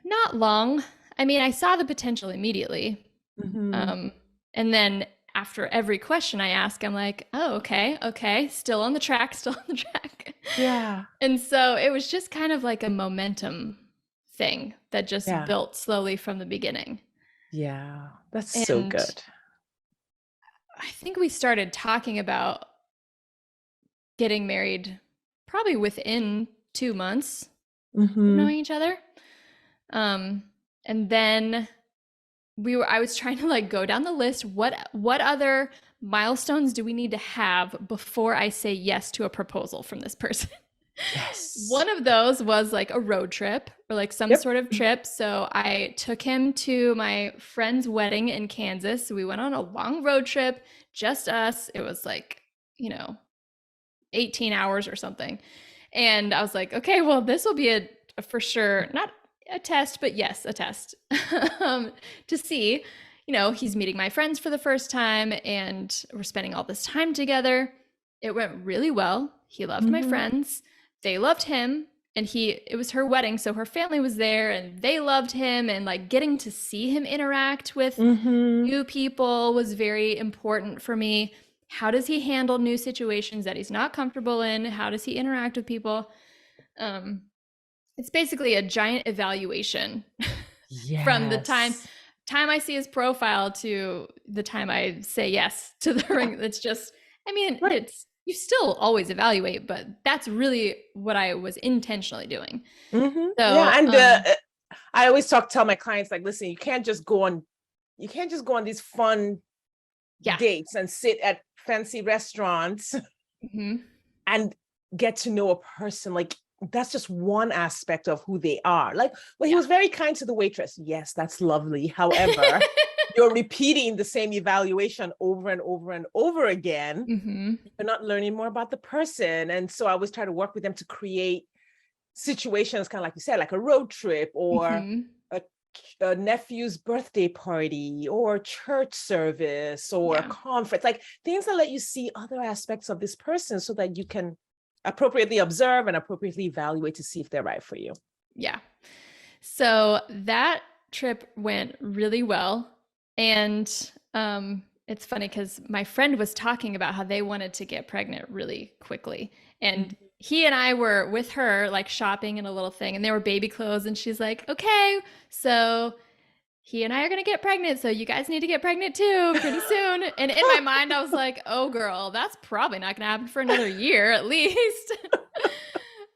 Not long. I mean, I saw the potential immediately. And then after every question I ask, I'm like, oh, okay, still on the track. Yeah. And so it was just kind of like a momentum thing that just built slowly from the beginning. Yeah, that's so good. I think we started talking about getting married probably within 2 months of knowing each other. And then I was trying to like go down the list. What other milestones do we need to have before I say yes to a proposal from this person? Yes. One of those was like a road trip or like some sort of trip. So I took him to my friend's wedding in Kansas. We went on a long road trip, just us. It was like, 18 hours or something. And I was like, okay, well, this will be a for sure, not a test, but yes, a test to see, he's meeting my friends for the first time and we're spending all this time together. It went really well. He loved my friends. They loved him. And it was her wedding. So her family was there and they loved him, and like getting to see him interact with new people was very important for me. How does he handle new situations that he's not comfortable in? How does he interact with people? It's basically a giant evaluation from the time I see his profile to the time I say yes to the ring. It's just, it's, you still always evaluate, but that's really what I was intentionally doing. So, I always tell my clients, like, listen, you can't just go on these fun dates and sit at fancy restaurants and get to know a person. Like, that's just one aspect of who they are. Like, well, he was very kind to the waitress. Yes, that's lovely. However, you're repeating the same evaluation over and over and over again. You're not learning more about the person. And so I always try to work with them to create situations, kind of like you said, like a road trip or a nephew's birthday party or church service or a conference, like things that let you see other aspects of this person so that you can appropriately observe and appropriately evaluate to see if they're right for you. Yeah. So that trip went really well. And it's funny because my friend was talking about how they wanted to get pregnant really quickly. And he and I were with her, like shopping in a little thing, and there were baby clothes. And she's like, okay, so he and I are going to get pregnant. So you guys need to get pregnant too pretty soon. And in my mind, I was like, oh girl, that's probably not going to happen for another year at least.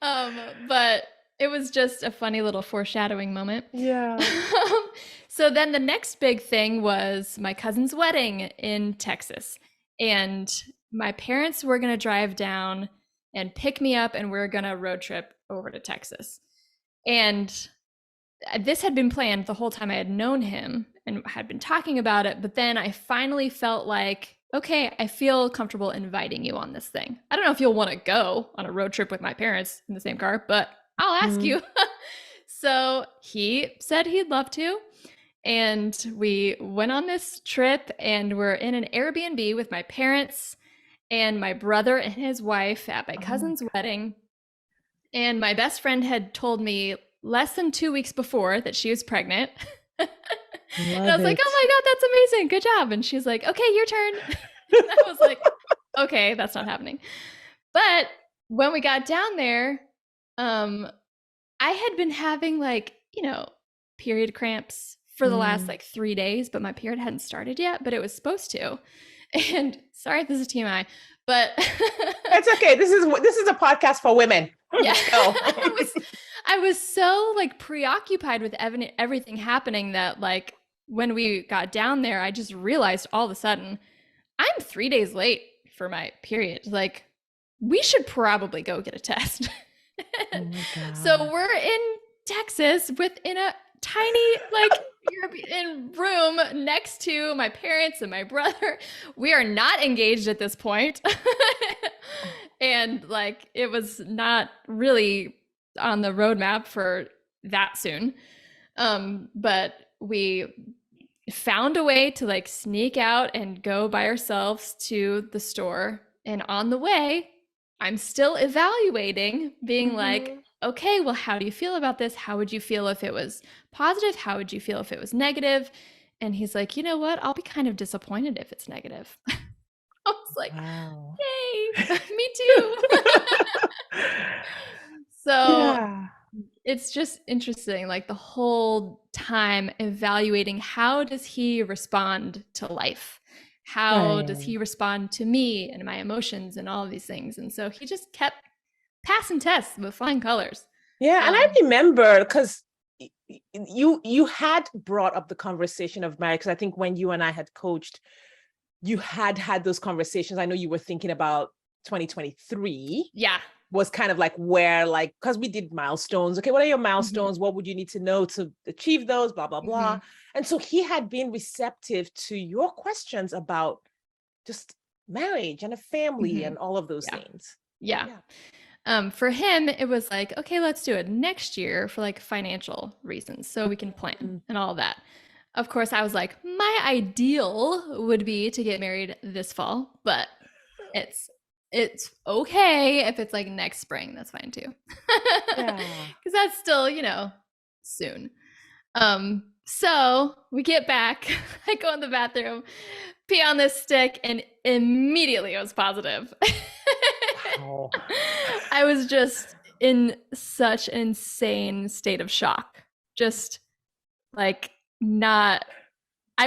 But it was just a funny little foreshadowing moment. Yeah. So then the next big thing was my cousin's wedding in Texas. And my parents were going to drive down and pick me up, and we're going to road trip over to Texas. And this had been planned the whole time I had known him and had been talking about it. But then I finally felt like, okay, I feel comfortable inviting you on this thing. I don't know if you'll want to go on a road trip with my parents in the same car, but I'll ask you. So he said he'd love to. And we went on this trip, and we're in an Airbnb with my parents and my brother and his wife at my cousin's wedding. And my best friend had told me less than 2 weeks before that she was pregnant. And I was like, oh my God, that's amazing. Good job. And she's like, okay, your turn. And I was like, okay, that's not happening. But when we got down there, I had been having period cramps for the last 3 days, but my period hadn't started yet, but it was supposed to. And sorry if this is TMI, but it's okay. This is a podcast for women. Yeah. I was so preoccupied with everything happening that when we got down there, I just realized all of a sudden I'm 3 days late for my period. We should probably go get a test. So we're in Texas within a tiny European room next to my parents and my brother. We are not engaged at this point. And it was not really on the roadmap for that soon. But we found a way to sneak out and go by ourselves to the store. And on the way, I'm still evaluating, being okay, well, how do you feel about this? How would you feel if it was positive? How would you feel if it was negative? And he's like, you know what? I'll be kind of disappointed if it's negative. I was like, wow. Yay, me too. So it's just interesting, the whole time evaluating how does he respond to life? How does he respond to me and my emotions and all of these things? And so he just kept passing tests with flying colors. Yeah. And I remember because you had brought up the conversation of marriage, because I think when you and I had coached, you had those conversations. I know you were thinking about 2023. Yeah. Was kind of like where, like, because we did milestones. Okay, what are your milestones? What would you need to know to achieve those? Blah, blah, blah. And so he had been receptive to your questions about just marriage and a family and all of those things. Yeah. For him, it was like, okay, let's do it next year for like financial reasons so we can plan and all that. Of course, I was like, my ideal would be to get married this fall, but it's okay if it's like next spring. That's fine too. Yeah. Because that's still, soon. So we get back, I go in the bathroom, pee on this stick, and immediately it was positive. Wow. I was just in such an insane state of shock. Just like I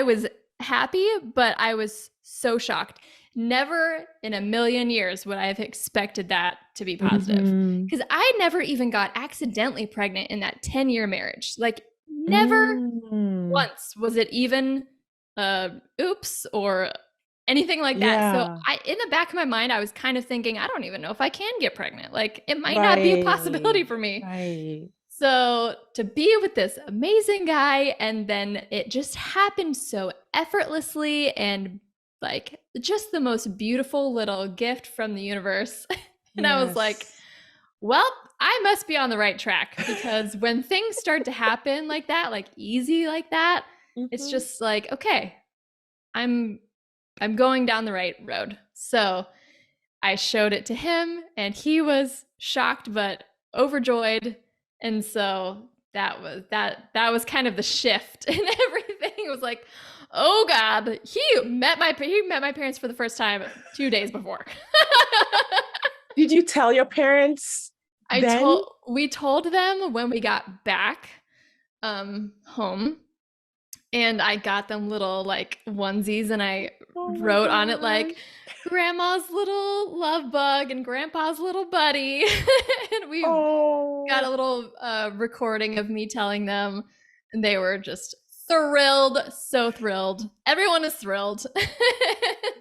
was happy, but I was so shocked. Never in a million years would I have expected that to be positive. Because I never even got accidentally pregnant in that 10-year marriage. Like never once was it even oops or anything like that. So in the back of my mind, I was kind of thinking, I don't even know if I can get pregnant. Like it might not be a possibility for me. Right. So to be with this amazing guy, and then it just happened so effortlessly, and like just the most beautiful little gift from the universe. And I was like, well, I must be on the right track, because when things start to happen like that, like easy like that, it's just like, okay, I'm going down the right road. So I showed it to him and he was shocked but overjoyed. And so that was kind of the shift in everything. It was like, oh God, he met my parents for the first time 2 days before. Did you tell your parents? We told them when we got back home, and I got them little like onesies, and I wrote on it like grandma's little love bug and grandpa's little buddy. And we got a little recording of me telling them, and they were just thrilled, so thrilled. Everyone is thrilled.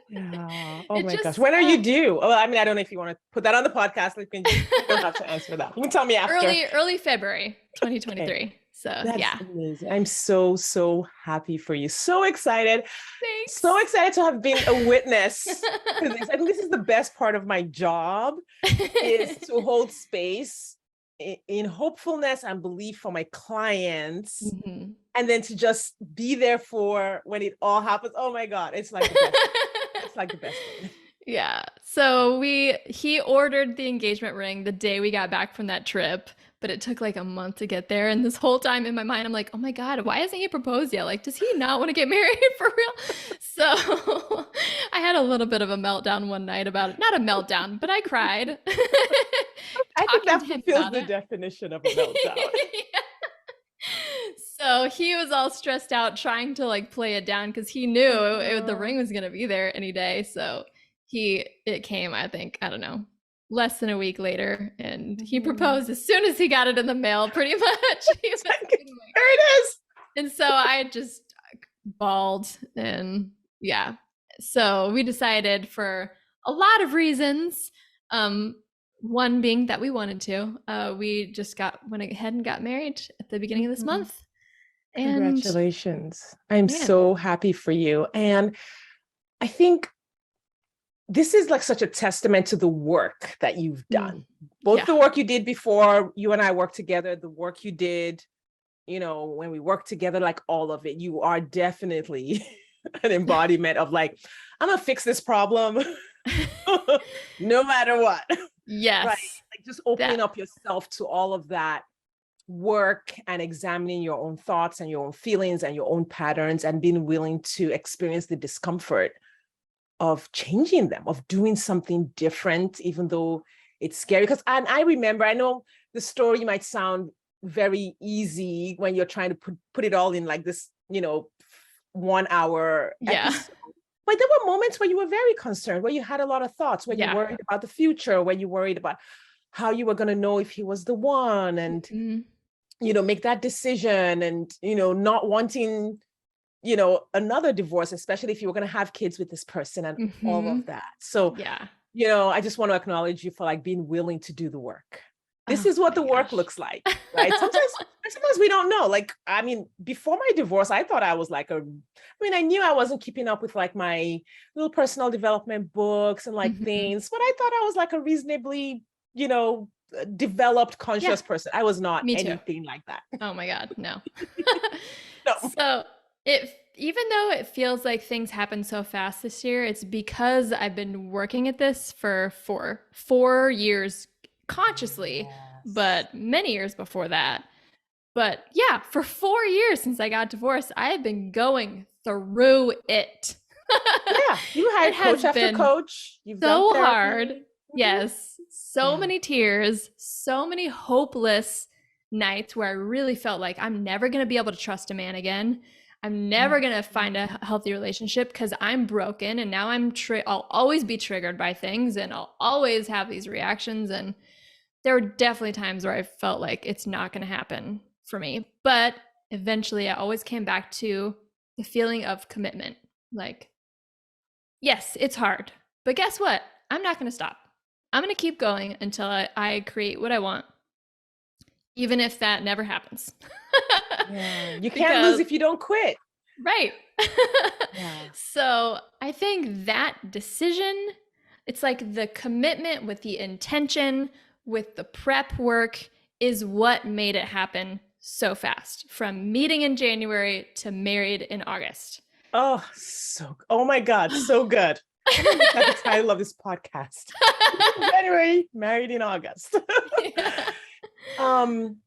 Yeah. Oh my gosh. When are you due? Well, I mean, I don't know if you want to put that on the podcast. You don't have to answer that. You can tell me after. Early February 2023. Okay. So that's amazing. I'm so, so happy for you. So excited. Thanks. So excited to have been a witness. I think this is the best part of my job, is to hold space in hopefulness and belief for my clients. And then to just be there for when it all happens. Oh my God. It's like the best. It's like the best thing. Yeah. So he ordered the engagement ring the day we got back from that trip, but it took like a month to get there. And this whole time in my mind, I'm like, oh my God, why hasn't he proposed yet? Like, does he not want to get married for real? So I had a little bit of a meltdown one night about it. Not a meltdown, but I cried. I think that fulfills the definition of a meltdown. Yeah. So he was all stressed out trying to like play it down, because he knew the ring was going to be there any day. So it came, I think, I don't know, less than a week later, and he proposed as soon as he got it in the mail, pretty much. He was like, there it is. And so I just bawled, and yeah. So we decided, for a lot of reasons, one being that we wanted to, we just went ahead and got married at the beginning of this month. And congratulations. I'm so happy for you. And I think this is like such a testament to the work that you've done, both the work you did before you and I worked together, the work you did, when we worked together, like all of it. You are definitely an embodiment of like, I'm gonna fix this problem no matter what. Yes. Right. Like just opening up yourself to all of that work and examining your own thoughts and your own feelings and your own patterns, and being willing to experience the discomfort of changing them, of doing something different, even though it's scary. Because I remember, I know the story might sound very easy when you're trying to put it all in like this, 1 hour episode. But there were moments where you were very concerned, where you had a lot of thoughts, where you worried about the future, where you worried about how you were going to know if he was the one, and, make that decision, and, not wanting another divorce, especially if you were going to have kids with this person and all Mm-hmm. of that. So, Yeah. I just want to acknowledge you for like being willing to do the work. This Oh is what my the work gosh. looks like, right? Sometimes we don't know. Like, I mean, before my divorce, I thought I was like I knew I wasn't keeping up with like my little personal development books and like Mhm. things, but I thought I was like a reasonably, developed, Yeah, conscious person. I was not me too. anything like that. Oh my God, no. No. So even though it feels like things happen so fast this year, it's because I've been working at this for 4 years consciously, Yes. but many years before that. But yeah, for 4 years since I got divorced, I have been going through it. Yeah, you It hired coach has after been coach. You've done so hard. therapy. Mhm. Yes. So Yeah. many tears, so many hopeless nights where I really felt like I'm never going to be able to trust a man again. I'm never going to find a healthy relationship because I'm broken and now I'll always be triggered by things and I'll always have these reactions. And there were definitely times where I felt like it's not going to happen for me. But eventually I always came back to the feeling of commitment. Like, yes, it's hard, but guess what? I'm not going to stop. I'm going to keep going until I create what I want, even if that never happens. Yeah. You can't lose Because, if you don't quit. right. Yeah. So I think that decision, it's like the commitment with the intention, with the prep work, is what made it happen so fast from meeting in January to married in August. Oh my God, so good. I'm gonna make that the title of this podcast. January, married in August. Yeah. um,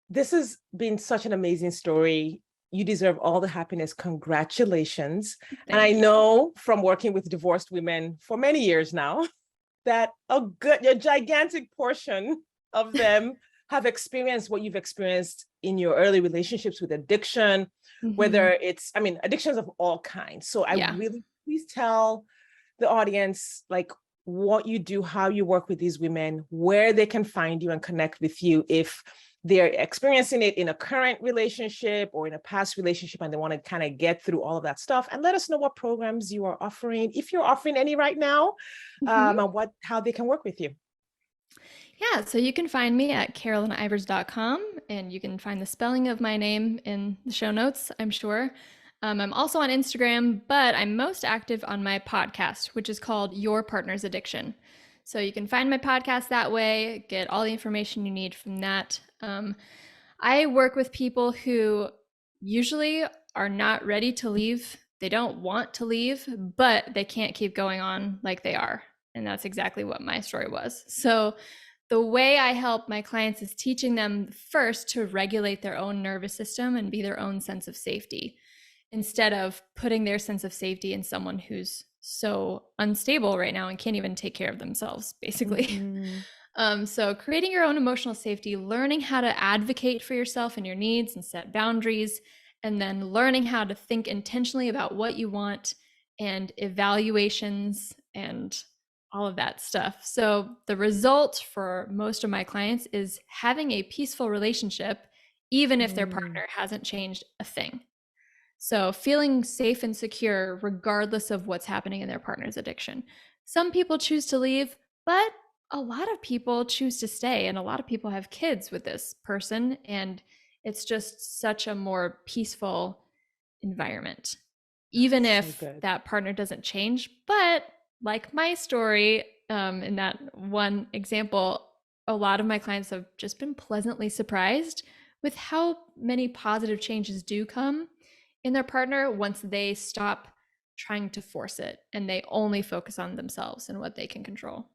this has been such an amazing story. You deserve all the happiness. Congratulations. And I Thank you. know from working with divorced women for many years now that a gigantic portion of them have experienced what you've experienced in your early relationships with addiction, whether Mm-hmm. addictions of all kinds. So I Yeah. really, please tell the audience like what you do, how you work with these women, where they can find you and connect with you if they're experiencing it in a current relationship or in a past relationship and they want to kind of get through all of that stuff. And let us know what programs you are offering, if you're offering any right now, Mm-hmm. and how they can work with you. Yeah, so you can find me at carolynivers.com and you can find the spelling of my name in the show notes, I'm sure. I'm also on Instagram, but I'm most active on my podcast, which is called Your Partner's Addiction. So you can find my podcast that way, get all the information you need from that. I work with people who usually are not ready to leave. They don't want to leave, but they can't keep going on like they are. And that's exactly what my story was. So the way I help my clients is teaching them first to regulate their own nervous system and be their own sense of safety instead of putting their sense of safety in someone who's so unstable right now and can't even take care of themselves, basically. Mm-hmm. So creating your own emotional safety, learning how to advocate for yourself and your needs and set boundaries, and then learning how to think intentionally about what you want and evaluations and all of that stuff. So the result for most of my clients is having a peaceful relationship, even if their partner hasn't changed a thing. So feeling safe and secure regardless of what's happening in their partner's addiction. Some people choose to leave, but a lot of people choose to stay, and a lot of people have kids with this person, and it's just such a more peaceful environment, even So if good. that partner doesn't change. But like my story, in that one example, a lot of my clients have just been pleasantly surprised with how many positive changes do come in their partner once they stop trying to force it and they only focus on themselves and what they can control.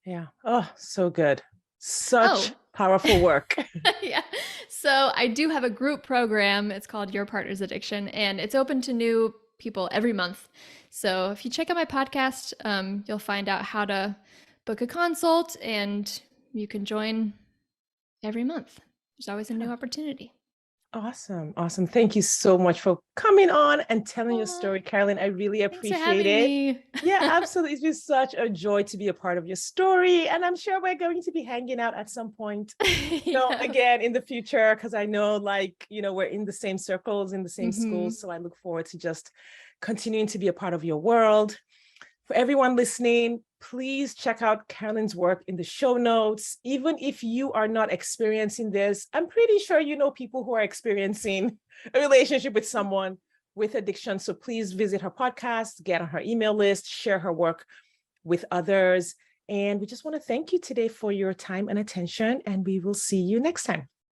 Yeah. Oh, so good. Such Oh, powerful work. yeah. So I do have a group program. It's called Your Partner's Addiction, and it's open to new people every month. So if you check out my podcast, you'll find out how to book a consult and you can join every month. There's always a new opportunity. Awesome. Awesome. Thank you so much for coming on and telling your Aw, story, Karilyn. I really thanks for appreciate having it. me. Yeah, absolutely. It's been such a joy to be a part of your story. And I'm sure we're going to be hanging out at some point, Yeah. again in the future, because I know, we're in the same circles, in the same Mhm. schools. So I look forward to just continuing to be a part of your world. For everyone listening, please check out Karilyn's work in the show notes. Even if you are not experiencing this, I'm pretty sure you know people who are experiencing a relationship with someone with addiction. So please visit her podcast, get on her email list, share her work with others. And we just want to thank you today for your time and attention. And we will see you next time.